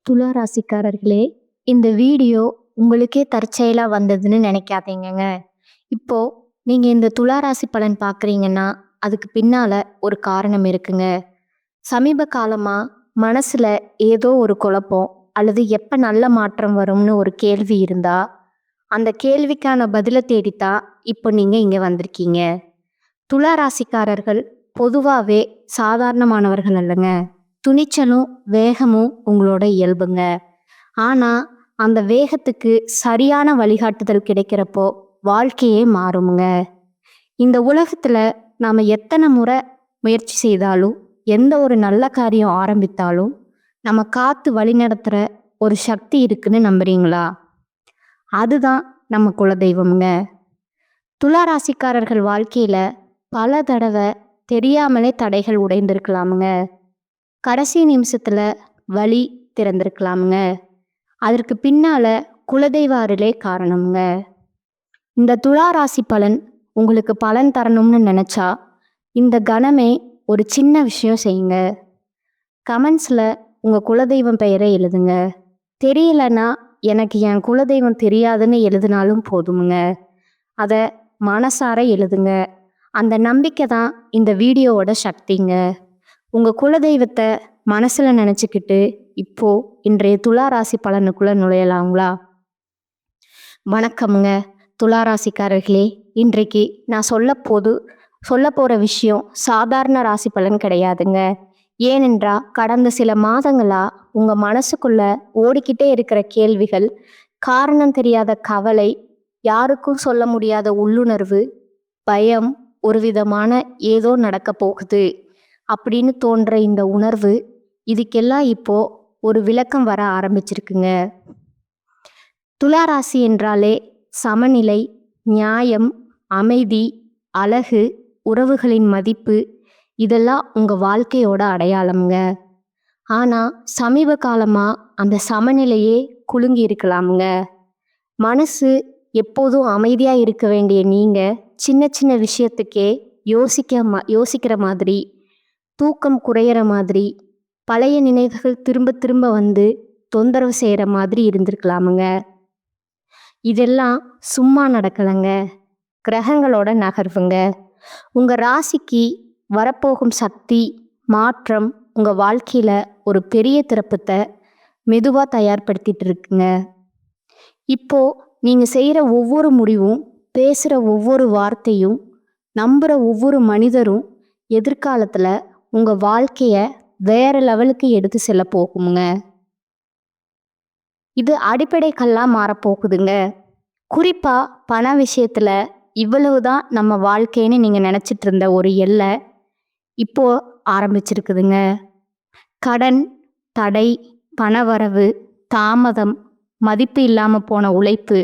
துலா ராசிக்காரர்களே, இந்த வீடியோ உங்களுக்கே தற்செயலா வந்ததுன்னு நினைக்காதீங்கங்க. இப்போ நீங்க இந்த துலா ராசி பலன் பார்க்குறீங்கன்னா, அதுக்கு பின்னால ஒரு காரணம் இருக்குங்க. சமீப காலமா மனசுல ஏதோ ஒரு குழப்பம் அல்லது எப்ப நல்ல மாற்றம் வரும்னு ஒரு கேள்வி இருந்தா, அந்த கேள்விக்கான பதில தேடித்தான் இப்போ நீங்க இங்க வந்திருக்கீங்க. துலா ராசிக்காரர்கள் பொதுவாவே சாதாரணமானவர்கள் அல்லங்க. துணிச்சலும், வேகமும் உங்களோட இயல்புங்க. ஆனா, அந்த வேகத்துக்கு சரியான வழிகாட்டுதல் கிடைக்கிறப்போ, வாழ்க்கையே மாறுமுங்க. இந்த உலகத்துல நாம எத்தனை முறை முயற்சி செய்தாலும், எந்த ஒரு நல்ல காரியம் ஆரம்பித்தாலும், நம்ம காத்து வழிநடத்துற ஒரு சக்தி இருக்குன்னு நம்புறீங்களா? அதுதான் நம்ம குலதெய்வம்ங்க. துலா ராசிக்காரர்கள் வாழ்க்கையில பல தடவை தெரியாமலே தடைகள் உடைந்திருக்கலாமுங்க. கடைசி நிமிஷத்துல வழி திறந்திருக்கலாமுங்க. அதற்கு பின்னால குலதெய்வ அருளே காரணம்ங்க. இந்த துலா ராசி பலன் உங்களுக்கு பலன் தரணும்னு நினைச்சா இந்த கணமே ஒரு சின்ன விஷயம் செய்யுங்க. கமெண்ட்ஸ்ல உங்க குலதெய்வம் பெயரை எழுதுங்க. தெரியலன்னா எனக்கு என் குலதெய்வம் தெரியாதுன்னு எழுதினாலும் போதுமுங்க. அதை மனசார எழுதுங்க. அந்த நம்பிக்கை தான் இந்த வீடியோவோட சக்திங்க. உங்க குலதெய்வத்தை மனசுல நினைச்சுக்கிட்டு இப்போ இன்றைய துலா ராசி பலனுக்குள்ள நுழையலாங்களா? வணக்கம்ங்க துலா ராசிக்காரர்களே. இன்றைக்கு நான் சொல்ல போற விஷயம் சாதாரண ராசி பலன் கிடையாதுங்க. ஏனென்றா கடந்த சில மாதங்களா உங்க மனசுக்குள்ள ஓடிக்கிட்டே இருக்கிற கேள்விகள், காரணம் தெரியாத கவலை, யாருக்கும் சொல்ல முடியாத உள்ளுணர்வு, பயம், ஒரு விதமான ஏதோ நடக்க போகுது அப்படின்னு தோன்ற இந்த உணர்வு, இதுக்கெல்லாம் இப்போ ஒரு விளக்கம் வர ஆரம்பிச்சிருக்குங்க. துலா ராசி என்றாலே சமநிலை, நியாயம், அமைதி, அழகு, உறவுகளின் மதிப்பு, இதெல்லாம் உங்க வாழ்க்கையோட அடையாளம்ங்க. ஆனா சமீப காலமா அந்த சமநிலையே குலுங்கி இருக்கலாமுங்க. மனசு எப்போதும் அமைதியா இருக்க வேண்டிய நீங்க சின்ன சின்ன விஷயத்துக்கே யோசிக்கிற மாதிரி, தூக்கம் குறையிற மாதிரி, பழைய நினைவுகள் திரும்ப திரும்ப வந்து தொந்தரவு செய்கிற மாதிரி இருந்திருக்கலாமுங்க. இதெல்லாம் சும்மா நடக்கலைங்க. கிரகங்களோட நகர்வுங்க. உங்க ராசிக்கு வரப்போகும் சக்தி, மாற்றம் உங்க வாழ்க்கையில ஒரு பெரிய திருப்பத்தை மெதுவா தயார்படுத்திட்டு இருக்குங்க. இப்போ நீங்க செய்யற ஒவ்வொரு முடிவும், பேசுற ஒவ்வொரு வார்த்தையும், நம்புற ஒவ்வொரு மனிதரும் எதிர்காலத்துல உங்க வாழ்க்கைய வேற லெவலுக்கு எடுத்து செல்ல போகுங்க. இது அடிப்படை கல்லா மாறப்போகுதுங்க. குறிப்பா பண விஷயத்துல இவ்வளவுதான் நம்ம வாழ்க்கைன்னு நீங்க நினைச்சிட்டு இருந்த ஒரு எல்லை இப்போ ஆரம்பிச்சிருக்குதுங்க. கடன், தடை, பணவரவு, தாமதம், மதிப்பு இல்லாம போன உழைப்பு,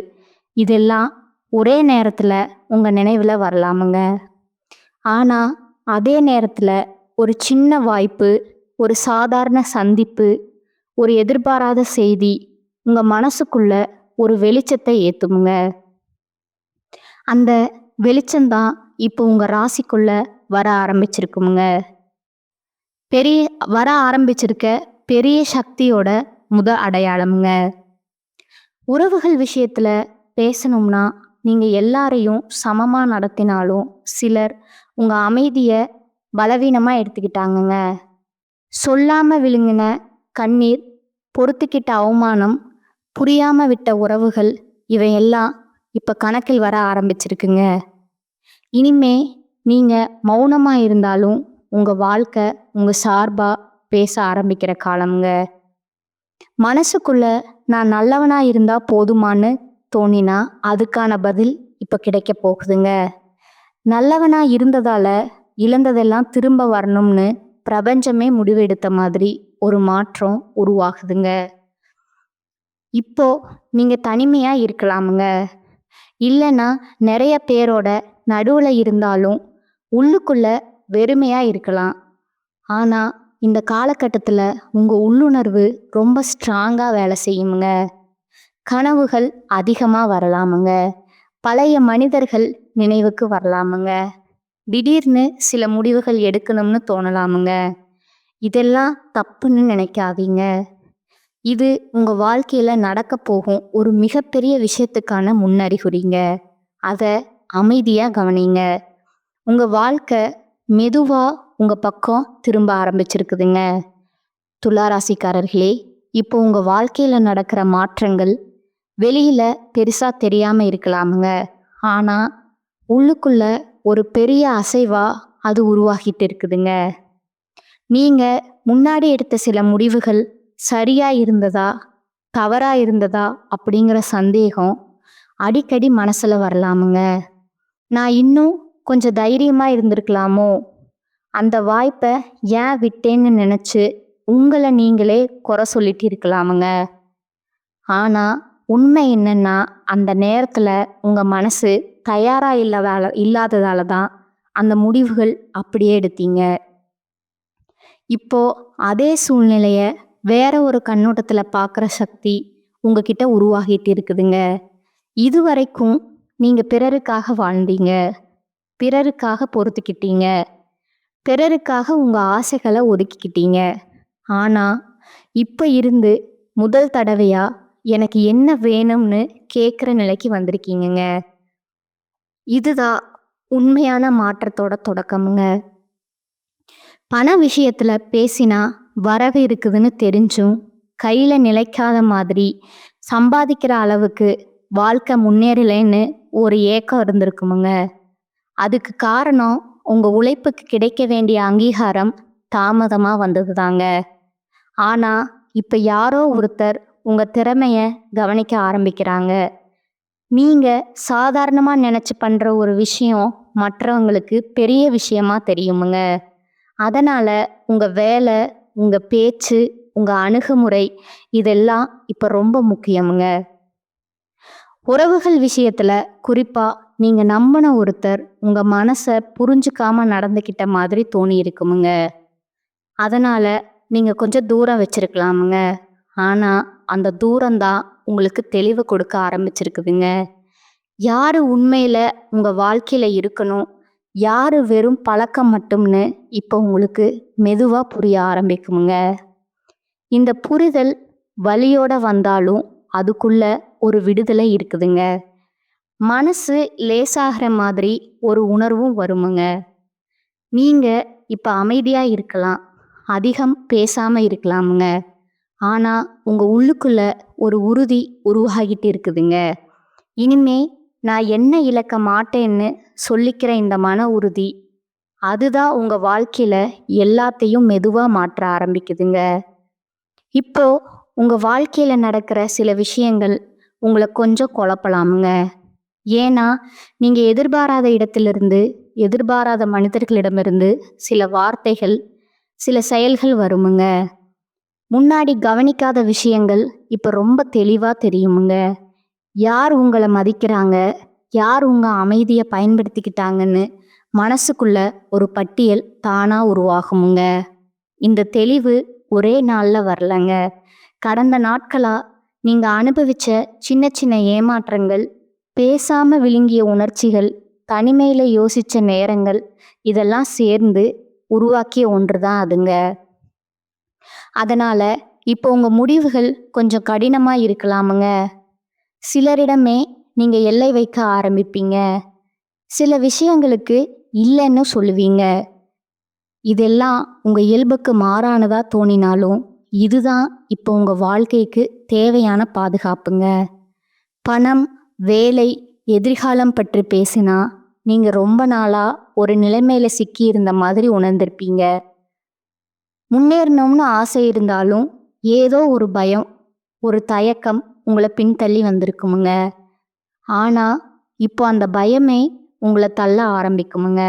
இதெல்லாம் ஒரே நேரத்துல உங்க நினைவுல வரலாமுங்க. ஆனா அதே நேரத்துல ஒரு சின்ன வாய்ப்பு, ஒரு சாதாரண சந்திப்பு, ஒரு எதிர்பாராத செய்தி உங்க மனசுக்குள்ள ஒரு வெளிச்சத்தை ஏத்துமுங்க. அந்த வெளிச்சம்தான் இப்போ உங்க ராசிக்குள்ள வர ஆரம்பிச்சிருக்குமுங்க. வர ஆரம்பிச்சிருக்க பெரிய சக்தியோட அடையாளம்ங்க. உறவுகள் விஷயத்துல பேசணும்னா நீங்க எல்லாரையும் சமமா நடத்தினாலும் சிலர் உங்க அமைதிய பலவீனமா எடுத்துக்கிட்டாங்கங்க. சொல்லாம விழுங்கின கண்ணீர், பொறுத்துக்கிட்ட அவமானம், புரியாம விட்ட உறவுகள், இவையெல்லாம் இப்ப கணக்கில் வர ஆரம்பிச்சிருக்குங்க. இனிமே நீங்க மௌனமா இருந்தாலும் உங்க வாழ்க்கை உங்க சார்பா பேச ஆரம்பிக்கிற காலம்ங்க. மனசுக்குள்ள நான் நல்லவனா இருந்தா போதுமான்னு தோணினா அதுக்கான பதில் இப்ப கிடைக்க போகுதுங்க. நல்லவனா இருந்ததால இழந்ததெல்லாம் திரும்ப வரணும்னு பிரபஞ்சமே முடிவெடுத்த மாதிரி ஒரு மாற்றம் உருவாகுதுங்க. இப்போ நீங்க தனிமையா இருக்கலாமுங்க. இல்லைன்னா நிறைய பேரோட நடுவுல இருந்தாலும் உள்ளுக்குள்ள வெறுமையா இருக்கலாம். ஆனா இந்த காலகட்டத்துல உங்க உள்ளுணர்வு ரொம்ப ஸ்ட்ராங்கா வேலை செய்யுமுங்க. கனவுகள் அதிகமா வரலாமுங்க. பழைய மனிதர்கள் நினைவுக்கு வரலாமுங்க. திடீர்னு சில முடிவுகள் எடுக்கணும்னு தோணலாமுங்க. இதெல்லாம் தப்புன்னு நினைக்காதீங்க. இது உங்க வாழ்க்கையில நடக்க போகும் ஒரு மிகப்பெரிய விஷயத்துக்கான முன்னறிகுறிங்க. அத அமைதியா கவனிங்க. உங்க வாழ்க்கை மெதுவா உங்க பக்கம் திரும்ப ஆரம்பிச்சிருக்குதுங்க. துலா ராசிக்காரர்களே, இப்போ உங்க வாழ்க்கையில நடக்கிற மாற்றங்கள் வெளியில பெருசா தெரியாம இருக்கலாமுங்க. ஆனா உள்ளுக்குள்ள ஒரு பெரிய அசைவா அது உருவாகிட்டு இருக்குதுங்க. நீங்க முன்னாடி எடுத்த சில முடிவுகள் சரியா இருந்ததா, தவறா இருந்ததா அப்படிங்கிற சந்தேகம் அடிக்கடி மனசுல வரலாமுங்க. நான் இன்னும் கொஞ்சம் தைரியமா இருந்திருக்கலாமோ, அந்த வாய்ப்பை ஏன் விட்டேன்னு நினைச்சு உங்களை நீங்களே குறை சொல்லிட்டு இருக்கலாமுங்க. ஆனா உண்மை என்னன்னா, அந்த நேரத்துல உங்க மனசு தயாரா இல்லாததால தான் அந்த முடிவுகள் அப்படியே எடுத்தீங்க. இப்போ அதே சூழ்நிலைய வேற ஒரு கண்ணோட்டத்துல பார்க்குற சக்தி உங்ககிட்ட உருவாகிட்டு இருக்குதுங்க. இதுவரைக்கும் நீங்க பிறருக்காக வாழ்ந்தீங்க, பிறருக்காக பொறுத்துக்கிட்டீங்க, பிறருக்காக உங்க ஆசைகளை ஒதுக்கிக்கிட்டீங்க. ஆனா இப்ப இருந்து முதல் தடவையா எனக்கு என்ன வேணும்னு கேட்குற நிலைக்கு வந்திருக்கீங்கங்க. இதுதான் உண்மையான மாற்றத்தோட தொடக்கமுங்க. பண விஷயத்துல பேசினா வரவு இருக்குதுன்னு தெரிஞ்சும் கையில நிலைக்காத மாதிரி சம்பாதிக்கிற அளவுக்கு வாழ்க்கை முன்னேறலைன்னு ஒரு ஏக்கம் இருந்திருக்குமுங்க. அதுக்கு காரணம் உங்க உழைப்புக்கு கிடைக்க வேண்டிய அங்கீகாரம் தாமதமா வந்ததுதாங்க. ஆனா இப்ப யாரோ ஒருத்தர் உங்க திறமைய கவனிக்க ஆரம்பிக்கிறாங்க. நீங்க சாதாரணமா நினைச்சு பண்ற ஒரு விஷயம் மற்றவங்களுக்கு பெரிய விஷயமா தெரியுமுங்க. அதனால உங்க வேலை, உங்க பேச்சு, உங்க அணுகுமுறை இதெல்லாம் இப்ப ரொம்ப முக்கியமுங்க. உறவுகள் விஷயத்துல குறிப்பா நீங்க நம்பின ஒருத்தர் உங்க மனசை புரிஞ்சுக்காம நடந்துக்கிட்ட மாதிரி தோணி இருக்குமுங்க. அதனால நீங்க கொஞ்சம் தூரம் வச்சிருக்கலாமுங்க. ஆனா அந்த தூரம்தான் உங்களுக்கு தெளிவு கொடுக்க ஆரம்பிச்சிருக்குதுங்க. யாரு உண்மையில உங்க வாழ்க்கையில இருக்கணும், யாரு வெறும் பழக்கம் மட்டும்னு இப்போ உங்களுக்கு மெதுவா புரிய ஆரம்பிக்குமுங்க. இந்த புரிதல் வலியோட வந்தாலும் அதுக்குள்ள ஒரு விடுதலை இருக்குதுங்க. மனசு லேசாகிற மாதிரி ஒரு உணர்வும் வருமுங்க. நீங்க இப்ப அமைதியா இருக்கலாம், அதிகம் பேசாம இருக்கலாமுங்க. ஆனா உங்க உள்ளுக்குள்ள ஒரு உறுதி உருவாகிட்டு இருக்குதுங்க. இனிமே நான் என்ன இழக்க மாட்டேன்னு சொல்லிக்கிற இந்த மன உறுதி அதுதான் உங்க வாழ்க்கையில எல்லாத்தையும் மெதுவா மாற்ற ஆரம்பிக்குதுங்க. இப்போ உங்க வாழ்க்கையில நடக்கிற சில விஷயங்கள் உங்களை கொஞ்சம் குழப்பலாமுங்க. ஏன்னா நீங்க எதிர்பாராத இடத்திலிருந்து, எதிர்பாராத மனிதர்களிடமிருந்து சில வார்த்தைகள், சில செயல்கள் வருமுங்க. முன்னாடி கவனிக்காத விஷயங்கள் இப்ப ரொம்ப தெளிவா தெரியுமுங்க. யார் உங்களை மதிக்கிறாங்க, யார் உங்க அமைதியை பயன்படுத்திக்கிட்டாங்கன்னு மனசுக்குள்ள ஒரு பட்டியல் தானா உருவாகுமுங்க. இந்த தெளிவு ஒரே நாள்ல வரலங்க. கடந்த நாட்களா நீங்க அனுபவிச்ச சின்ன சின்ன ஏமாற்றங்கள், பேசாம விழுங்கிய உணர்ச்சிகள், தனிமையில யோசிச்ச நேரங்கள் இதெல்லாம் சேர்ந்து உருவாக்கிய ஒன்றுதான் அதுங்க. அதனால இப்போ உங்க முடிவுகள் கொஞ்சம் கடினமா இருக்கலாமுங்க. சிலரிடமே நீங்க எல்லை வைக்க ஆரம்பிப்பீங்க. சில விஷயங்களுக்கு இல்லைன்னு சொல்லுவீங்க. இதெல்லாம் உங்க இயல்புக்கு மாறானதா தோணினாலும் இதுதான் இப்போ உங்க வாழ்க்கைக்கு தேவையான பாதுகாப்புங்க. பணம், வேலை, எதிர்காலம் பற்றி பேசினா நீங்க ரொம்ப நாளா ஒரு நிலைமையில சிக்கி இருந்த மாதிரி உணர்ந்திருப்பீங்க. முன்னேறணும்னு ஆசை இருந்தாலும் ஏதோ ஒரு பயம், ஒரு தயக்கம் உங்களை பின்தள்ளி வந்திருக்குமுங்க. ஆனா இப்போ அந்த பயமே உங்களை தள்ள ஆரம்பிக்குமுங்க.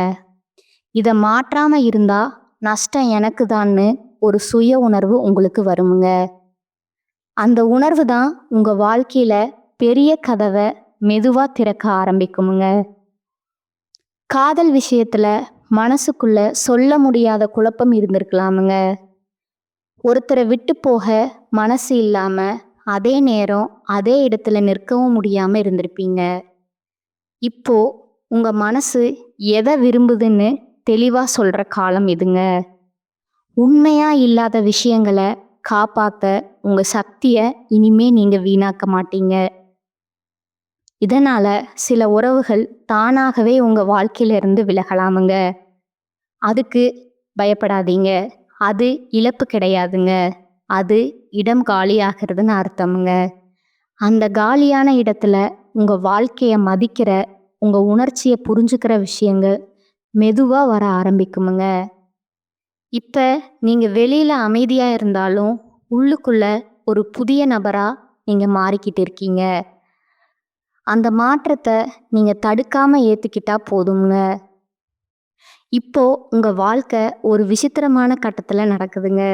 இதை மாற்றாம இருந்தா நஷ்டம் எனக்கு தான்னு ஒரு சுய உணர்வு உங்களுக்கு வருமுங்க. அந்த உணர்வு தான் உங்க வாழ்க்கையில பெரிய கதவை மெதுவா திறக்க ஆரம்பிக்குமுங்க. காதல் விஷயத்துல மனசுக்குள்ள சொல்ல முடியாத குழப்பம் இருந்திருக்கலாமுங்க. ஒருத்தரை விட்டு போக மனசு இல்லாம அதே நேரம் அதே இடத்துல நிற்கவும் முடியாம இருந்திருப்பீங்க. இப்போ உங்க மனசு எதை விரும்புதுன்னு தெளிவா சொல்ற காலம் இதுங்க. உண்மையா இல்லாத விஷயங்களை காப்பாத்த உங்க சக்திய இனிமே நீங்க வீணாக்க மாட்டீங்க. இதனால சில உறவுகள் தானாகவே உங்க வாழ்க்கையில இருந்து விலகலாமுங்க. அதுக்கு பயப்படாதீங்க. அது இழப்பு கிடையாதுங்க. அது இடம் காலியாகிறதுன்னு அர்த்தமுங்க. அந்த காலியான இடத்துல உங்க வாழ்க்கைய மதிக்கிற, உங்க உணர்ச்சிய புரிஞ்சுக்கிற விஷயங்கள் மெதுவா வர ஆரம்பிக்குமுங்க. இப்ப நீங்க வெளியில அமைதியா இருந்தாலும், உள்ளுக்குள்ள ஒரு புதிய நபரா நீங்க மாறிக்கிட்டு இருக்கீங்க. அந்த மாற்றத்த நீங்க தடுக்காம ஏத்துக்கிட்டா போதுங்க. இப்போ உங்க வாழ்க்கை ஒரு விசித்திரமான கட்டத்துல நடக்குதுங்க.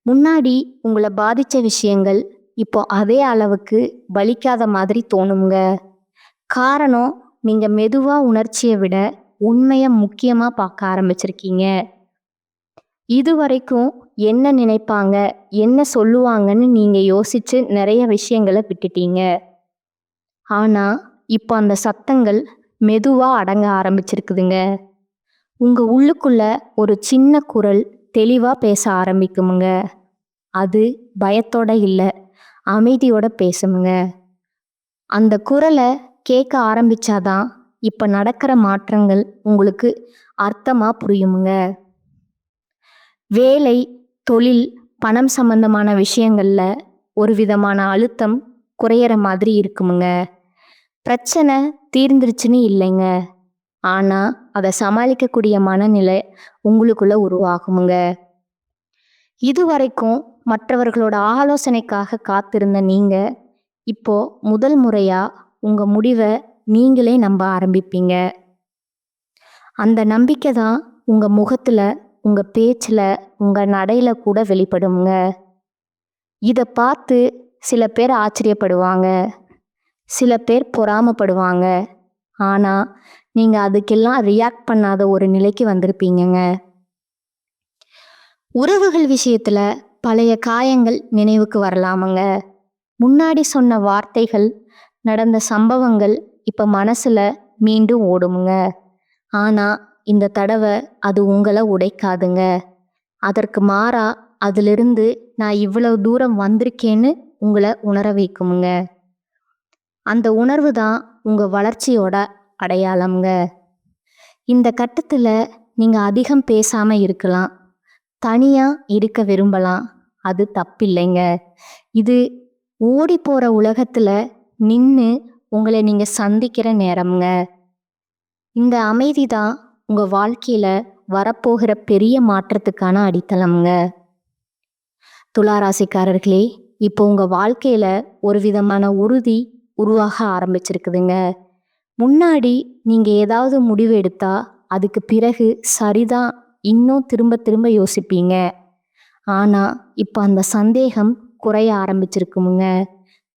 முன்னாடி உங்கள பாதிச்ச விஷயங்கள் இப்போ அதே அளவுக்கு வலிக்காத மாதிரி தோணுங்க. காரணம், நீங்க மெதுவா உணர்ச்சிய விட உண்மைய முக்கியமா பார்க்க ஆரம்பிச்சிருக்கீங்க. இதுவரைக்கும் என்ன நினைப்பாங்க, என்ன சொல்லுவாங்கன்னு நீங்க யோசிச்சு நிறைய விஷயங்கள விட்டுட்டீங்க. ஆனா இப்போ அந்த சத்தங்கள் மெதுவா அடங்க ஆரம்பிச்சிருக்குதுங்க. உங்க உள்ளுக்குள்ள ஒரு சின்ன குரல் தெளிவா பேச ஆரம்பிக்குமுங்க. அது பயத்தோட இல்ல, அமைதியோட பேசுமுங்க. அந்த குரலை கேட்க ஆரம்பிச்சாதான் இப்ப நடக்கிற மாற்றங்கள் உங்களுக்கு அர்த்தமா புரியுமுங்க. வேலை, தொழில், பணம் சம்பந்தமான விஷயங்கள்ல ஒரு விதமான அழுத்தம் குறையிற மாதிரி இருக்குமுங்க. பிரச்சனை தீர்ந்துருச்சுன்னு இல்லைங்க. ஆனா அதை சமாளிக்கக்கூடிய மனநிலை உங்களுக்குள்ள உருவாகுமுங்க. இதுவரைக்கும் மற்றவர்களோட ஆலோசனைக்காக காத்திருந்த நீங்க இப்போ முதல் முறையா உங்க முடிவை நீங்களே நம்ப ஆரம்பிப்பீங்க. அந்த நம்பிக்கை தான் உங்க முகத்துல, உங்க பேச்சுல, உங்க நடையில கூட வெளிப்படுங்க. இதை பார்த்து சில பேர் ஆச்சரியப்படுவாங்க, சில பேர் பொறாமப்படுவாங்க. ஆனா நீங்க அதுக்கெல்லாம் ரியாக்ட் பண்ணாத ஒரு நிலைக்கு வந்திருப்பீங்கங்க. உறவுகள் விஷயத்துல பழைய காயங்கள் நினைவுக்கு வரலாமுங்க. முன்னாடி சொன்ன வார்த்தைகள், நடந்த சம்பவங்கள் இப்ப மனசுல மீண்டும் ஓடுமுங்க. ஆனா இந்த தடவை அது உங்களை உடைக்காதுங்க. அதற்கு மாறா அதிலிருந்து நான் இவ்வளவு தூரம் வந்திருக்கேன்னு உங்களை உணர வைக்குமுங்க. அந்த உணர்வு தான் உங்க வளர்ச்சியோட அடையாளம்ங்க. இந்த கட்டத்துல நீங்க அதிகம் பேசாம இருக்கலாம், தனியா இருக்க விரும்பலாம். அது தப்பில்லைங்க. இது ஓடி போற உலகத்துல நின்னு உங்களை நீங்க சந்திக்கிற நேரம்ங்க. இந்த அமைதி தான் உங்க வாழ்க்கையில வரப்போகிற பெரிய மாற்றத்துக்கான அடித்தளம்ங்க. துளாராசிக்காரர்களே, இப்போ உங்க வாழ்க்கையில ஒரு விதமான உறுதி உருவாக ஆரம்பிச்சிருக்குதுங்க. முன்னாடி நீங்க ஏதாவது முடிவு எடுத்தா அதுக்கு பிறகு சரிதான் இன்னும் திரும்ப திரும்ப யோசிப்பீங்க. ஆனா இப்ப அந்த சந்தேகம் குறைய ஆரம்பிச்சிருக்குமுங்க.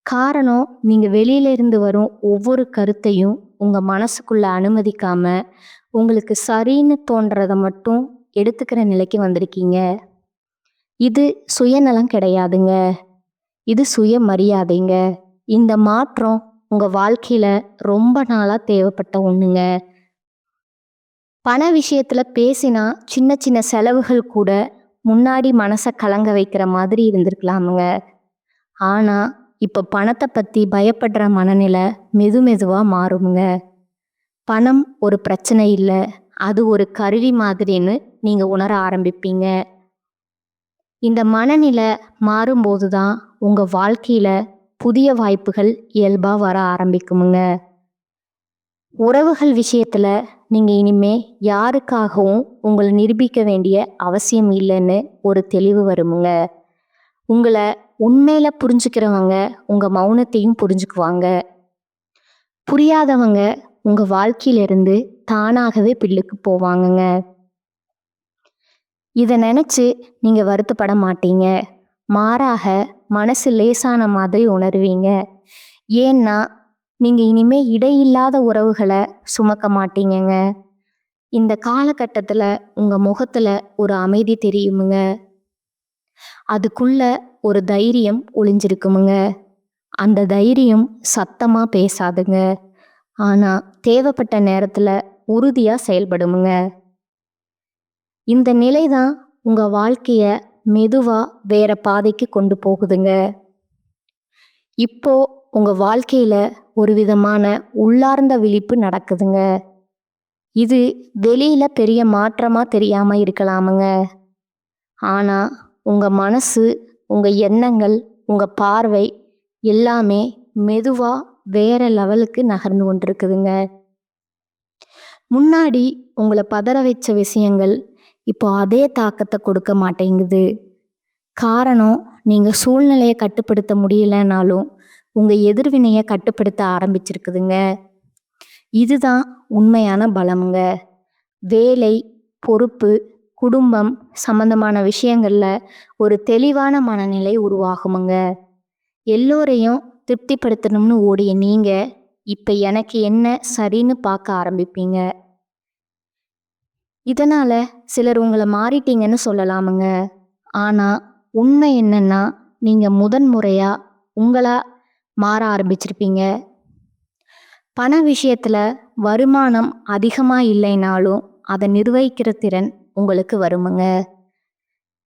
காரணம், நீங்க வெளியில இருந்து வரும் ஒவ்வொரு கருத்தையும் உங்க மனசுக்குள்ள அனுமதிக்காம உங்களுக்கு சரின்னு தோன்றத மட்டும் எடுத்துக்கிற நிலைக்கு வந்திருக்கீங்க. இது சுயநலம் கிடையாதுங்க, இது சுயமரியாதைங்க. இந்த மாற்றம் உங்க வாழ்க்கையில ரொம்ப நாளா தேவைப்பட்ட ஒண்ணுங்க. பண விஷயத்துல பேசினா சின்ன சின்ன செலவுகள் கூட முன்னாடி மனசை கலங்க வைக்கிற மாதிரி இருந்திருக்கலாமுங்க. ஆனா இப்ப பணத்தை பத்தி பயப்படுற மனநிலை மெதுவா மாறுமுங்க. பணம் ஒரு பிரச்சனை இல்லை, அது ஒரு கருவி மாதிரின்னு நீங்க உணர ஆரம்பிப்பீங்க. இந்த மனநிலை மாறும்போது தான் உங்க வாழ்க்கையில புதிய வாய்ப்புகள் இயல்பா வர ஆரம்பிக்குமுங்க. உறவுகள் விஷயத்துல நீங்க இனிமே யாருக்காகவும் உங்களை நிரூபிக்க வேண்டிய அவசியம் இல்லைன்னு ஒரு தெளிவு வருமுங்க. உங்களை உண்மையில புரிஞ்சுக்கிறவங்க உங்க மௌனத்தையும் புரிஞ்சுக்குவாங்க. புரியாதவங்க உங்க வாழ்க்கையிலிருந்து தானாகவே பில்லுக்கு போவாங்கங்க. இதை நினைச்சு நீங்க வருத்தப்பட மாட்டீங்க. மாறாக மனசு லேசான மாதிரி உணர்வீங்க. ஏன்னா நீங்க இனிமே இடையில்லாத உறவுகளை சுமக்க மாட்டீங்கங்க. இந்த காலகட்டத்துல உங்க முகத்துல ஒரு அமைதி தெரியுமுங்க. அதுக்குள்ள ஒரு தைரியம் ஒளிஞ்சிருக்குமுங்க. அந்த தைரியம் சத்தமா பேசாதுங்க, ஆனா தேவைப்பட்ட நேரத்துல உறுதியா செயல்படுமுங்க. இந்த நிலைதான் உங்க வாழ்க்கைய மெதுவா வேற பாதைக்கு கொண்டு போகுதுங்க. இப்போ உங்க வாழ்க்கையில ஒரு விதமான உள்ளார்ந்த விழிப்பு நடக்குதுங்க. இது வெளியில பெரிய மாற்றமா தெரியாம இருக்கலாமுங்க. ஆனா உங்க மனசு, உங்க எண்ணங்கள், உங்க பார்வை எல்லாமே மெதுவா வேற லெவலுக்கு நகர்ந்து கொண்டிருக்குதுங்க. முன்னாடி உங்கள பதற வச்ச விஷயங்கள் இப்போ அதே தாக்கத்த கொடுக்க மாட்டேங்குது. காரணம், நீங்க சூழ்நிலைய கட்டுப்படுத்த முடியலனாலும் உங்க எதிர்வினைய கட்டுப்படுத்த ஆரம்பிச்சிருக்குதுங்க. இதுதான் உண்மையான பலமுங்க. வேலை, பொறுப்பு, குடும்பம் சம்பந்தமான விஷயங்கள்ல ஒரு தெளிவான மனநிலை உருவாகுமுங்க. எல்லோரையும் திருப்திப்படுத்தணும்னு ஓடிய நீங்க இப்ப எனக்கு என்ன சரின்னு பார்க்க ஆரம்பிப்பீங்க. இதனால சிலர் உங்கள மாறிட்டீங்கன்னு சொல்லலாமுங்க. ஆனா உண்மை என்னன்னா, நீங்க முதன்முறையா உங்களா மாற ஆரம்பிச்சிருப்பீங்க. பண விஷயத்துல வருமானம் அதிகமா இல்லைனாலும் அதை நிர்வகிக்கிற திறன் உங்களுக்கு வருமுங்க.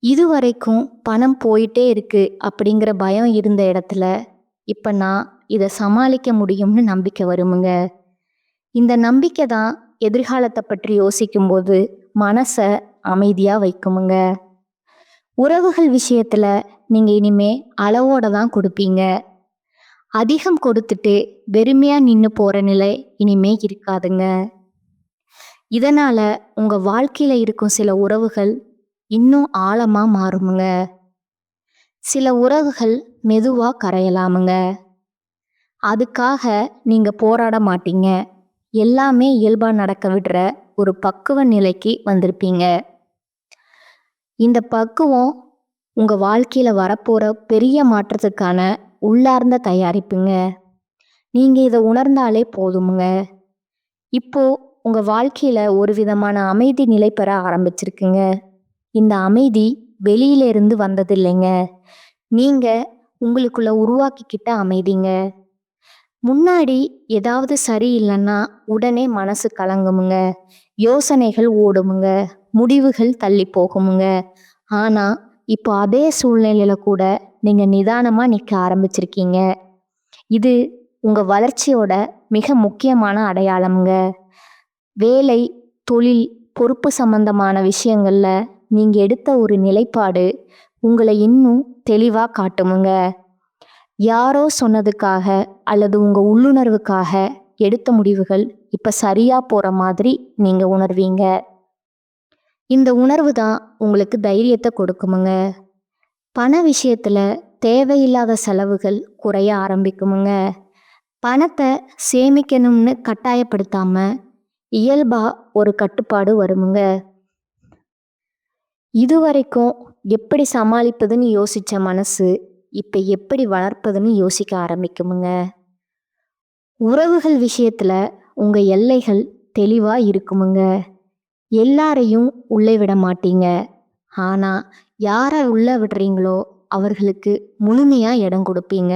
இதுவரைக்கும் பணம் போயிட்டே இருக்கு அப்படிங்கிற பயம் இருந்த இடத்துல இப்ப நான் இதை சமாளிக்க முடியும்னு நம்பிக்கை வருமுங்க. இந்த நம்பிக்கை தான் எதிர்காலத்தை பற்றி யோசிக்கும்போது மனசை அமைதியா வைக்குமுங்க. உறவுகள் விஷயத்துல நீங்க இனிமே அளவோட தான் கொடுப்பீங்க. அதிகம் கொடுத்துட்டு வெறுமையா நின்னு போற நிலை இனிமே இருக்காதுங்க. இதனால உங்க வாழ்க்கையில இருக்கும் சில உறவுகள் இன்னும் ஆழமா மாறுமுங்க. சில உறவுகள் மெதுவா கரையலாமுங்க. அதுக்காக நீங்க போராட மாட்டீங்க. எல்லாமே இயல்பா நடக்க விடுற ஒரு பக்குவ நிலைக்கு வந்திருப்பீங்க. இந்த பக்குவம் உங்க வாழ்க்கையில வரப்போற பெரிய மாற்றத்துக்கான உள்ளார்ந்த தயாரிப்புங்க. நீங்க இதை உணர்ந்தாலே போதுமுங்க. இப்போ உங்க வாழ்க்கையில ஒரு விதமான அமைதி நிலை பெற ஆரம்பிச்சிருக்குங்க. இந்த அமைதி வெளியில இருந்து வந்தது இல்லைங்க. நீங்க உங்களுக்குள்ள உருவாக்கிக்கிட்ட அமைதிங்க. முன்னாடி ஏதாவது சரியில்லைன்னா உடனே மனசு கலங்குமுங்க. யோசனைகள் ஓடுமுங்க. முடிவுகள் தள்ளி போகுமுங்க. ஆனா இப்போ அதே சூழ்நிலையில கூட நீங்க நிதானமா நிற்க ஆரம்பிச்சிருக்கீங்க. இது உங்க வளர்ச்சியோட மிக முக்கியமான அடையாளமுங்க. வேலை, தொழில், பொறுப்பு சம்பந்தமான விஷயங்கள்ல நீங்க எடுத்த ஒரு நிலைப்பாடு உங்களை இன்னும் தெளிவா காட்டுமுங்க. யாரோ சொன்னதுக்காக அல்லது உங்க உள்ளுணர்வுக்காக எடுத்த முடிவுகள் இப்ப சரியா போற மாதிரி நீங்க உணர்வீங்க. இந்த உணர்வு தான் உங்களுக்கு தைரியத்தை கொடுக்குமுங்க. பண விஷயத்துல தேவையில்லாத செலவுகள் குறைய ஆரம்பிக்குமுங்க. பணத்தை சேமிக்கணும்னு கட்டாயப்படுத்தாம இயல்பா ஒரு கட்டுப்பாடு வருமுங்க. இதுவரைக்கும் எப்படி சமாளிப்பதுன்னு யோசிச்ச மனசு இப்ப எப்படி வளர்ப்பதுன்னு யோசிக்க ஆரம்பிக்குமுங்க. உறவுகள் விஷயத்துல உங்க எல்லைகள் தெளிவா இருக்குமுங்க. எல்லாரையும் உள்ளே விட மாட்டீங்க. ஆனா யாரை உள்ள விடுறீங்களோ அவர்களுக்கு முழுமையா இடம் கொடுப்பீங்க.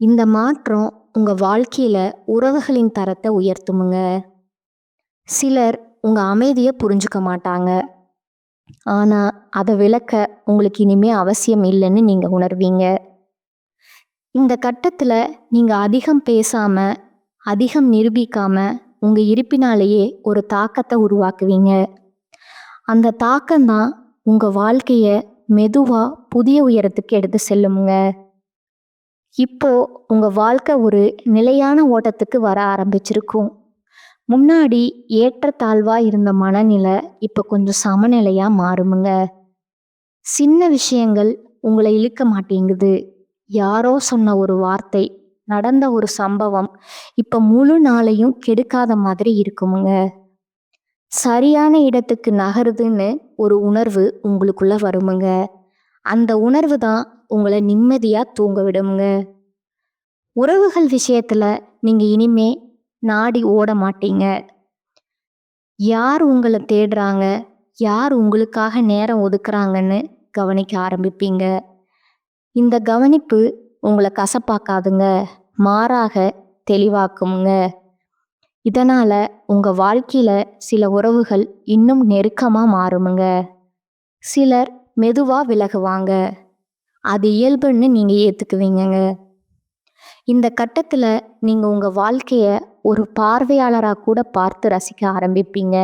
இந்த மாற்றம் உங்க வாழ்க்கையில உறவுகளின் தரத்தை உயர்த்துமுங்க. சிலர் உங்க அமைதியை புரிஞ்சுக்க மாட்டாங்க. ஆனா அதை விளக்க உங்களுக்கு இனிமே அவசியம் இல்லைன்னு நீங்க உணர்வீங்க. இந்த கட்டத்துல நீங்க அதிகம் பேசாம, அதிகம் நிரூபிக்காம உங்க இருப்பினாலேயே ஒரு தாக்கத்தை உருவாக்குவீங்க. அந்த தாக்கம்தான் உங்க வாழ்க்கைய மெதுவா புதிய உயரத்துக்கு எடுத்து செல்லுமுங்க. இப்போ உங்க வாழ்க்கை ஒரு நிலையான ஓட்டத்துக்கு வர ஆரம்பிச்சிருக்கும். முன்னாடி ஏற்றத்தாழ்வா இருந்த மனநிலை இப்ப கொஞ்சம் சமநிலையா மாறுமுங்க. சின்ன விஷயங்கள் உங்களை இழுக்க மாட்டேங்குது. யாரோ சொன்ன ஒரு வார்த்தை, நடந்த ஒரு சம்பவம் இப்ப முழு நாளையும் கெடுக்காத மாதிரி இருக்குமுங்க. சரியான இடத்துக்கு நகருதுன்னு ஒரு உணர்வு உங்களுக்குள்ள வருமுங்க. அந்த உணர்வு தான் உங்களை நிம்மதியா தூங்க விடுமுங்க. உறவுகள் விஷயத்துல நீங்க இனிமே நாடி ஓட மாட்டீங்க. யார் உங்களை தேடுறாங்க, யார் உங்களுக்காக நேரம் ஒதுக்குறாங்கன்னு கவனிக்க ஆரம்பிப்பீங்க. இந்த கவனிப்பு உங்களை கசப்பாக்காதுங்க, மாறாக தெளிவாக்குமுங்க. இதனால உங்க வாழ்க்கையில சில உறவுகள் இன்னும் நெருக்கமா மாறுமுங்க. சிலர் மெதுவா விலகுவாங்க. அது இயல்புன்னு நீங்க ஏத்துக்குவீங்கங்க. இந்த கட்டத்துல நீங்க உங்க வாழ்க்கைய ஒரு பார்வையாளரா கூட பார்த்து ரசிக்க ஆரம்பிப்பீங்க.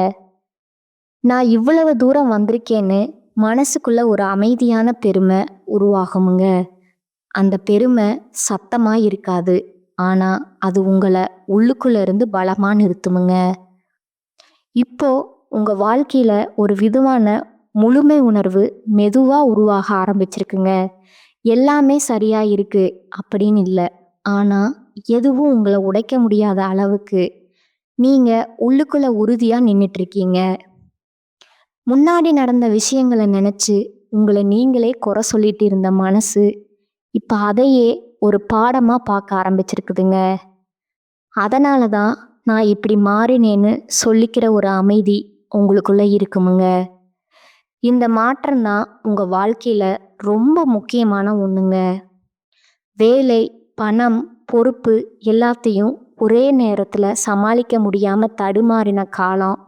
நான் இவ்வளவு தூரம் வந்திருக்கேன்னு மனசுக்குள்ள ஒரு அமைதியான பெருமை உருவாகுமுங்க. அந்த பெருமை சத்தமா இருக்காது. ஆனா அது உங்களை உள்ளுக்குள்ள இருந்து பலமா நிறுத்துமுங்க. இப்போ உங்க வாழ்க்கையில ஒரு விதமான முழுமை உணர்வு மெதுவா உருவாக ஆரம்பிச்சிருக்குங்க. எல்லாமே சரியா இருக்கு அப்படின்னு இல்ல. ஆனா எதுவும் உங்களை உடைக்க முடியாத அளவுக்கு நீங்க உள்ளுக்குள்ள உறுதியா நின்னுட்டு இருக்கீங்க. முன்னாடி நடந்த விஷயங்களை நினைச்சு உங்களை நீங்களே குறை சொல்லிட்டு இருந்த மனசு இப்ப அதையே ஒரு பாடமா பார்க்க ஆரம்பிச்சிருக்குதுங்க. அதனால தான் நான் இப்படி மாறினேன்னு சொல்லிக்கிற ஒரு அமைதி உங்களுக்குள்ள இருக்குமுங்க. இந்த மாற்றம் தான் உங்க வாழ்க்கையில ரொம்ப முக்கியமான ஒண்ணுங்க. வேலை, பணம், பொறுப்பு எல்லாத்தையும் ஒரே நேரத்துல சமாளிக்க முடியாம தடுமாறின காலம்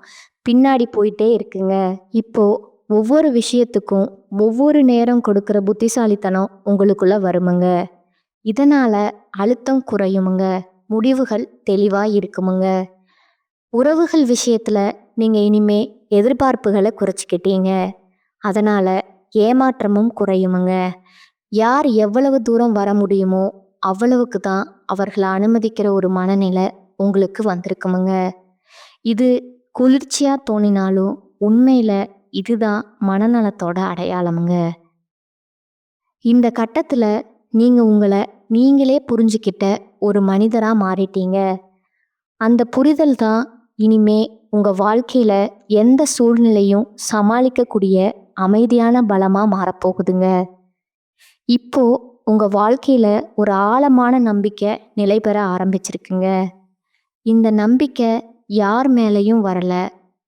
பின்னாடி போயிட்டே இருக்குங்க. இப்போ ஒவ்வொரு விஷயத்துக்கும் ஒவ்வொரு நேரம் கொடுக்கிற புத்திசாலித்தனம் உங்களுக்குள்ள வருமுங்க. இதனால அழுத்தம் குறையுமுங்க. முடிவுகள் தெளிவா இருக்குமுங்க. உறவுகள் விஷயத்துல நீங்க இனிமே எதிர்பார்ப்புகளை குறைச்சிக்கிட்டீங்க. அதனால ஏமாற்றமும் குறையுமுங்க. யார் எவ்வளவு தூரம் வர முடியுமோ அவ்வளவுக்கு தான் அவர்களை அனுமதிக்கிற ஒரு மனநிலை உங்களுக்கு வந்திருக்குமுங்க. இது குளிர்ச்சியா தோணினாலும் உண்மையில இதுதான் மனநலத்தோட அடையாளமுங்க. இந்த கட்டத்துல நீங்க உங்களை நீங்களே புரிஞ்சுக்கிட்ட ஒரு மனிதரா மாறிட்டீங்க. அந்த புரிதல் தான் இனிமே உங்க வாழ்க்கையில எந்த சூழ்நிலையும் சமாளிக்கக்கூடிய அமைதியான பலமா மாறப்போகுதுங்க. இப்போ உங்க வாழ்க்கையில ஒரு ஆழமான நம்பிக்கை நிலை பெற ஆரம்பிச்சிருக்குங்க. இந்த நம்பிக்கை யார் மேலேயும் வரல.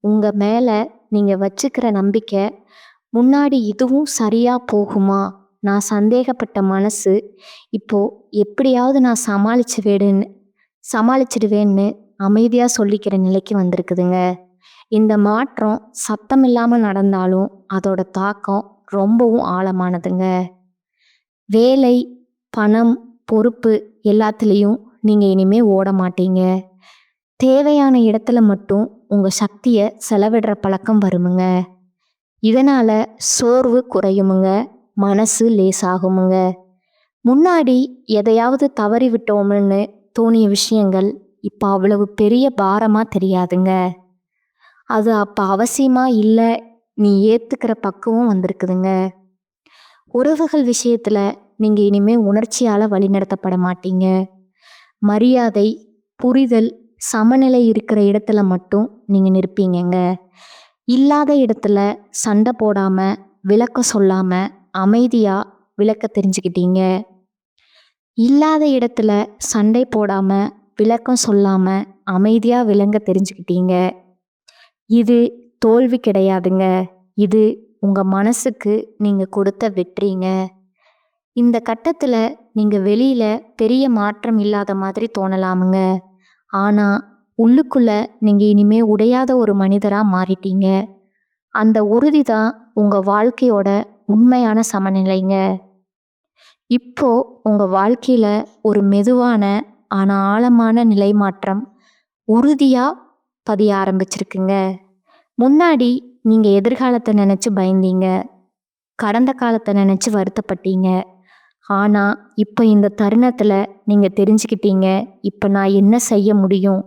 உங்க மேல நீங்க வச்சுக்கிற நம்பிக்கை முன்னாடி இதுவும் சரியா போகுமா, நான் சந்தேகப்பட்ட மனசு இப்போ எப்படியாவது நான் சமாளிச்சிடுவேன்னு அமைதியா சொல்லிக்கிற நிலைக்கு வந்திருக்குதுங்க. இந்த மாற்றம் சத்தம் இல்லாம நடந்தாலும் அதோட தாக்கம் ரொம்பவும் ஆழமானதுங்க. வேலை, பணம், பொறுப்பு எல்லாத்துலேயும் நீங்க இனிமே ஓட மாட்டீங்க. தேவையான இடத்துல மட்டும் உங்க சக்தியை செலவிடுற பழக்கம் வருமுங்க. இதனால சோர்வு குறையுமுங்க. மனசு லேசாகுமுங்க. முன்னாடி எதையாவது தவறி விட்டோம்னு தோணிய விஷயங்கள் இப்போ அவ்வளவு பெரிய பாரமா தெரியாதுங்க. அது அப்போ அவசியமா இல்லை, நீ ஏத்துக்கிற பக்குவம் வந்திருக்குதுங்க. உறவுகள் விஷயத்துல நீங்க இனிமே உணர்ச்சியால வழிநடத்தப்பட மாட்டீங்க. மரியாதை, புரிதல், சமநிலை இருக்கிற இடத்துல மட்டும் நீங்க நிற்பீங்கங்க. இல்லாத இடத்துல சண்டை போடாம, விளக்கம் சொல்லாம அமைதியா விளக்க தெரிஞ்சுக்கிட்டீங்க. இல்லாத இடத்துல சண்டை போடாம, விளக்கம் சொல்லாம அமைதியா விளங்க தெரிஞ்சுக்கிட்டீங்க. இது தோல்வி கிடையாதுங்க. இது உங்க மனசுக்கு நீங்க கொடுத்த வெற்றிங்க. இந்த கட்டத்துல நீங்க வெளியில பெரிய மாற்றம் இல்லாத மாதிரி தோணலாமுங்க. ஆனா உள்ளுக்குள்ள நீங்க இனிமே உடையாத ஒரு மனிதரா மாறிட்டீங்க. அந்த உறுதி தான் உங்க வாழ்க்கையோட உண்மையான சமநிலைங்க. இப்போ உங்க வாழ்க்கையில ஒரு மெதுவான ஆனா ஆழமான நிலை மாற்றம் உறுதியா பதிய ஆரம்பிச்சிருக்குங்க. முன்னாடி நீங்க எதிர்காலத்தை நினைச்சு பயந்தீங்க. கடந்த காலத்தை நினைச்சு வருத்தப்பட்டீங்க. ஆனா இப்போ இந்த தருணத்துல நீங்க தெரிஞ்சுக்கிட்டீங்க, இப்ப நான் என்ன செய்ய முடியும்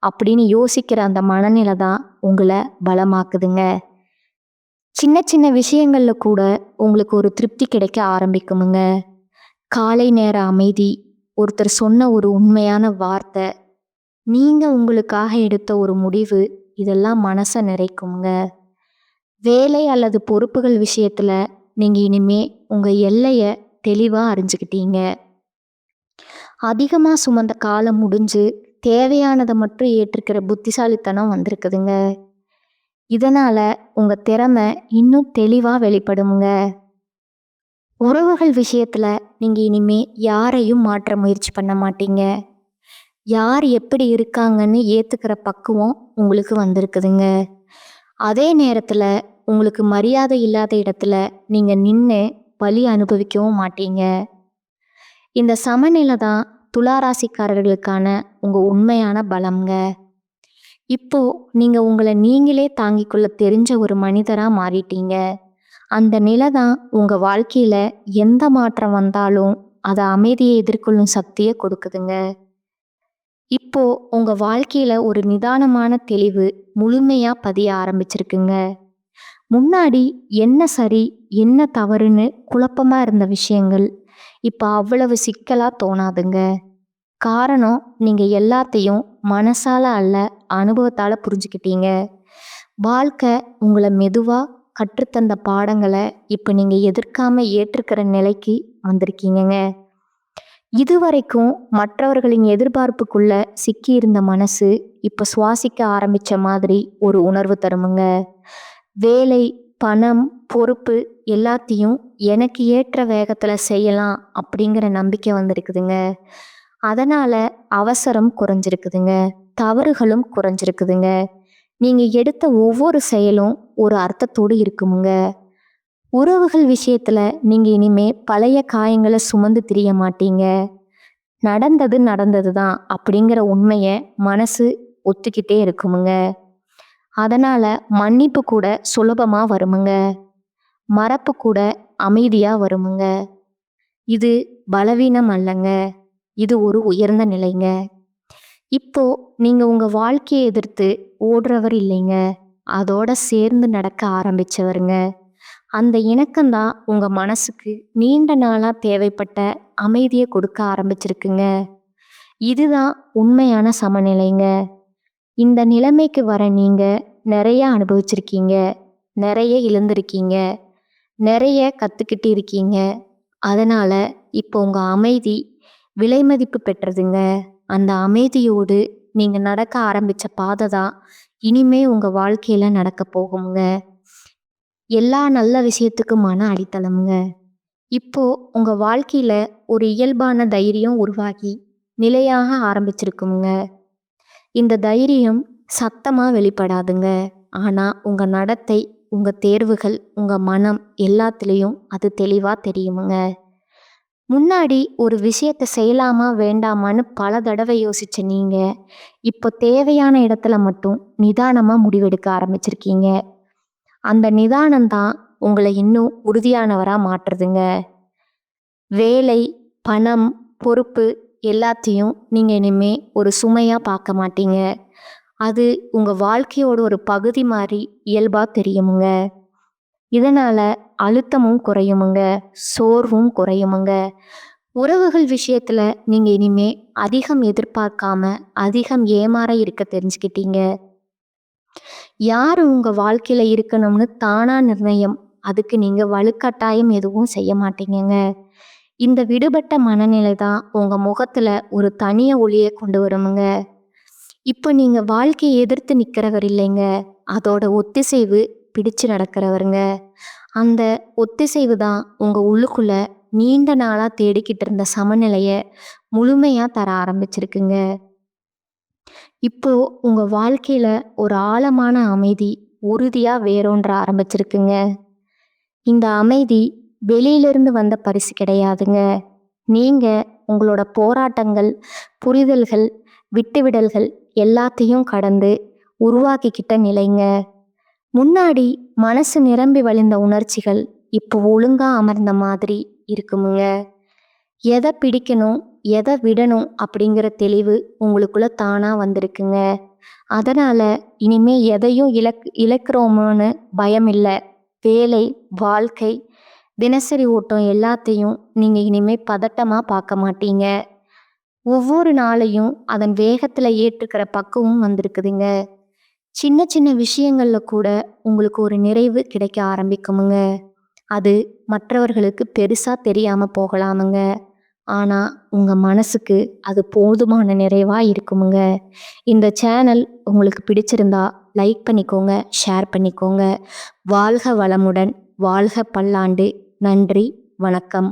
அப்படின்னு யோசிக்கிற அந்த மனநிலை தான் உங்களை பலமாக்குதுங்க. சின்ன சின்ன விஷயங்கள்ல கூட உங்களுக்கு ஒரு திருப்தி கிடைக்க ஆரம்பிக்குமுங்க. காலை நேர அமைதி, ஒருத்தர் சொன்ன ஒரு உண்மையான வார்த்தை, நீங்க உங்களுக்காக எடுத்த ஒரு முடிவு, இதெல்லாம் மனசை நிறைக்குங்க. வேலை அல்லது பொறுப்புகள் விஷயத்துல நீங்க இனிமே உங்க எல்லைய தெளிவா அறிஞ்சுக்கிட்டீங்க. அதிகமா சுமந்த காலம் முடிஞ்சு தேவையானதை மட்டும் ஏற்றுக்கிற புத்திசாலித்தனம் வந்திருக்குதுங்க. இதனால உங்க திறமை இன்னும் தெளிவா வெளிப்படுமுங்க. உறவுகள் விஷயத்துல நீங்க இனிமே யாரையும் மாற்ற முயற்சி பண்ண மாட்டீங்க. யார் எப்படி இருக்காங்கன்னு ஏத்துக்கிற பக்குவம் உங்களுக்கு வந்திருக்குதுங்க. அதே நேரத்துல உங்களுக்கு மரியாதை இல்லாத இடத்துல நீங்க நின்னு வலி அனுபவிக்கவும் மாட்டீங்க. இந்த சமநிலை தான் துளாராசிக்காரர்களுக்கான உங்க உண்மையான பலம்ங்க. இப்போ நீங்க உங்கள நீங்களே தாங்கிக் கொள்ள தெரிஞ்ச ஒரு மனிதரா மாறிட்டீங்க. அந்த நிலை தான் உங்க வாழ்க்கையில எந்த மாற்றம் வந்தாலும் அத அமைதியை எதிர்கொள்ளும் சக்திய கொடுக்குதுங்க. இப்போ உங்க வாழ்க்கையில ஒரு நிதானமான தெளிவு முழுமையா பதிய ஆரம்பிச்சிருக்குங்க. முன்னாடி என்ன சரி, என்ன தவறுன்னு குழப்பமா இருந்த விஷயங்கள் இப்ப அவ்வளவு சிக்கலா தோணாதுங்க. காரணம், நீங்க எல்லாத்தையும் மனசால அல்ல, அனுபவத்தால புரிஞ்சுக்கிட்டீங்க. வாழ்க்கை உங்கள மெதுவா கற்றுத்தந்த பாடங்களை இப்ப நீங்க எதிர்க்காம ஏற்றுக்கிற நிலைக்கு வந்திருக்கீங்கங்க. இதுவரைக்கும் மற்றவர்களின் எதிர்பார்ப்புக்குள்ள சிக்கியிருந்த மனசு இப்ப சுவாசிக்க ஆரம்பிச்ச மாதிரி ஒரு உணர்வு தருமுங்க. வேலை, பணம், பொறுப்பு எல்லாத்தையும் எனக்கு ஏற்ற வேகத்துல செய்யலாம் அப்படிங்கிற நம்பிக்கை வந்திருக்குதுங்க. அதனால அவசரம் குறைஞ்சிருக்குதுங்க, தவறுகளும் குறைஞ்சிருக்குதுங்க. நீங்க எடுத்த ஒவ்வொரு செயலும் ஒரு அர்த்தத்தோடு இருக்குமுங்க. உறவுகள் விஷயத்துல நீங்க இனிமே பழைய காயங்களை சுமந்து திரிய மாட்டீங்க. நடந்தது நடந்தது தான் அப்படிங்கிற உண்மைய மனசு ஒத்துக்கிட்டே இருக்குமுங்க. அதனால மன்னிப்பு கூட சுலபமா வருமுங்க. மறப்பு கூட அமைதியா வருமுங்க. இது பலவீனம் அல்லங்க, இது ஒரு உயர்ந்த நிலைங்க. இப்போ நீங்க உங்க வாழ்க்கையை எதிர்த்து ஓடுறவர் இல்லைங்க, அதோட சேர்ந்து நடக்க ஆரம்பிச்சவருங்க. அந்த இணக்கம்தான் உங்க மனசுக்கு நீண்ட நாளா தேவைப்பட்ட அமைதியை கொடுக்க ஆரம்பிச்சிருக்குங்க. இதுதான் உண்மையான சமநிலைங்க. இந்த நிலைமைக்கு வர நீங்க நிறைய அனுபவிச்சிருக்கீங்க, நிறைய இழந்திருக்கீங்க, நிறைய கத்துக்கிட்டு இருக்கீங்க. அதனால இப்போ உங்க அமைதி விலை மதிப்பு பெற்றதுங்க. அந்த அமைதியோடு நீங்க நடக்க ஆரம்பிச்ச பாதை தான் இனிமே உங்க வாழ்க்கையில நடக்க போகுங்க. எல்லா நல்ல விஷயத்துக்குமான அடித்தளம்ங்க. இப்போ உங்க வாழ்க்கையில ஒரு இயல்பான தைரியம் உருவாகி நிலையாக ஆரம்பிச்சிருக்குங்க. இந்த தைரியம் சத்தமா வெளிப்படாதுங்க, ஆனா உங்க நடத்தை, உங்க தேர்வுகள், உங்க மனம் எல்லாத்துலேயும் அது தெளிவா தெரியுமுங்க. முன்னாடி ஒரு விஷயத்த செய்யலாமா வேண்டாமான்னு பல தடவை யோசிச்ச நீங்க இப்போ தேவையான இடத்துல மட்டும் நிதானமா முடிவெடுக்க ஆரம்பிச்சிருக்கீங்க. அந்த நிதானம்தான் உங்களை இன்னும் உறுதியானவரா மாற்றுதுங்க. வேலை, பணம், பொறுப்பு எல்லாத்தையும் நீங்க இனிமே ஒரு சுமையா பார்க்க மாட்டீங்க. அது உங்க வாழ்க்கையோட ஒரு பகுதி மாதிரி இயல்பா தெரியுமுங்க. இதனால அழுத்தமும் குறையுமுங்க, சோர்வும் குறையுமுங்க. உறவுகள் விஷயத்துல நீங்க இனிமே அதிகம் எதிர்பார்க்காம அதிகம் ஏமாற இருக்க தெரிஞ்சுக்கிட்டீங்க. யாரு உங்க வாழ்க்கையில இருக்கணும்னு தானா நிர்ணயம், அதுக்கு நீங்க வலுக்கட்டாயம் எதுவும் செய்ய மாட்டீங்கங்க. இந்த விடுபட்ட மனநிலை தான் உங்க முகத்துல ஒரு தனிய ஒளியை கொண்டு வருமுங்க. இப்போ நீங்க வாழ்க்கையை எதிர்த்து நிக்கிறவர் இல்லைங்க, அதோட ஒத்திசைவு பிடிச்சு நடக்கிறவருங்க. அந்த ஒத்திசைவு தான் உங்க உள்ளுக்குள்ள நீண்ட நாளா தேடிக்கிட்டு இருந்த சமநிலைய முழுமையா தர ஆரம்பிச்சிருக்குங்க. இப்போ உங்க வாழ்க்கையில ஒரு ஆழமான அமைதி உறுதியா வேரூன்ற ஆரம்பிச்சிருக்குங்க. இந்த அமைதி வெளியிலிருந்து வந்த பரிசு கிடையாதுங்க. நீங்க உங்களோட போராட்டங்கள், புரிதல்கள், விட்டுவிடல்கள் எல்லாத்தையும் கடந்து உருவாக்கிக்கிட்ட நிலைங்க. முன்னாடி மனசு நிரம்பி வழிந்த உணர்ச்சிகள் இப்போ ஒழுங்கா அமர்ந்த மாதிரி இருக்குமுங்க. எதை பிடிக்கணும், எதை விடணும் அப்படிங்கிற தெளிவு உங்களுக்குள்ள தானா வந்திருக்குங்க. அதனால இனிமே எதையும் இழக்கிறோமோன்னு பயம் இல்லை. வேலை, வாழ்க்கை, தினசரி ஓட்டம் எல்லாத்தையும் நீங்க இனிமே பதட்டமா பார்க்க மாட்டீங்க. ஒவ்வொரு நாளையும் அதன் வேகத்துல ஏற்றுக்கிற பக்குவம் வந்திருக்குதுங்க. சின்ன சின்ன விஷயங்கள்ல கூட உங்களுக்கு ஒரு நிறைவு கிடைக்க ஆரம்பிக்குமுங்க. அது மற்றவர்களுக்கு பெருசா தெரியாம போகலாமுங்க, ஆனா உங்க மனசுக்கு அது போதுமான நிறைவா இருக்குமுங்க. இந்த சேனல் உங்களுக்கு பிடிச்சிருந்தா லைக் பண்ணிக்கோங்க, ஷேர் பண்ணிக்கோங்க. வாழ்க வளமுடன், வாழ்க பல்லாண்டு. நன்றி, வணக்கம்.